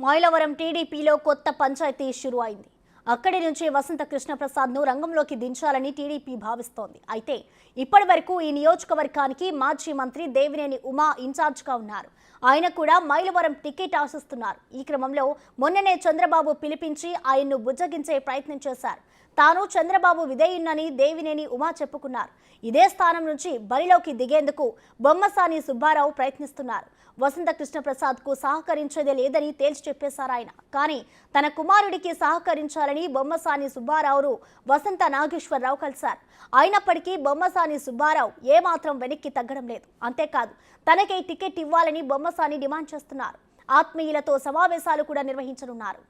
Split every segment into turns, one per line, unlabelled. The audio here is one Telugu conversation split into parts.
మైలవరం టీడీపీలో కొత్త పంచాయతీ షురు అయింది. అక్కడి నుంచి వసంత కృష్ణప్రసాద్ను రంగంలోకి దించాలని టీడీపీ భావిస్తోంది. అయితే ఇప్పటి వరకు ఈ నియోజకవర్గానికి మాజీ మంత్రి దేవినేని ఉమా ఇన్ఛార్జ్గా ఉన్నారు. ఆయన కూడా మైలవరం టికెట్ ఆశిస్తున్నారు. ఈ క్రమంలో మొన్ననే చంద్రబాబు పిలిపించి ఆయన్ను బుజ్జగించే ప్రయత్నం చేశారు. తాను చంద్రబాబు విధేయున్నని దేవినేని ఉమా చెప్పుకున్నారు. ఇదే స్థానం నుంచి బరిలోకి దిగేందుకు బొమ్మసాని సుబ్బారావు ప్రయత్నిస్తున్నారు. వసంత కృష్ణప్రసాద్కు సహకరించేదే లేదని తేల్చి చెప్పేశారు ఆయన. కానీ తన కుమారుడికి సహకరించాలని బొమ్మసాని సుబ్బారావు వసంత నాగేశ్వరరావు కలిశారు. అయినప్పటికీ బొమ్మసాని సుబ్బారావు ఏమాత్రం వెనక్కి తగ్గడం లేదు. అంతేకాదు తనకే టికెట్ ఇవ్వాలని బొమ్మసాని డిమాండ్ చేస్తున్నారు. ఆత్మీయులతో సమావేశాలు కూడా నిర్వహించనున్నారు.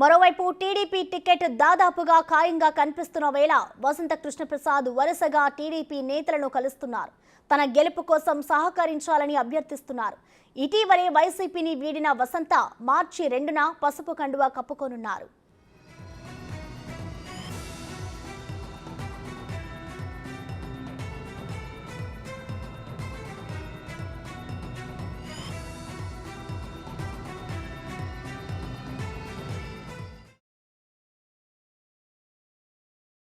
మరోవైపు టీడీపీ టికెట్ దాదాపుగా ఖాయంగా కనిపిస్తున్న వేళ వసంత కృష్ణప్రసాద్ వరుసగా టీడీపీ నేతలను కలుస్తున్నారు. తన గెలుపు కోసం సహకరించాలని అభ్యర్థిస్తున్నారు. ఇటీవలే వైసీపీని వీడిన వసంత మార్చి 2న పసుపు కండువా కప్పుకోనున్నారు.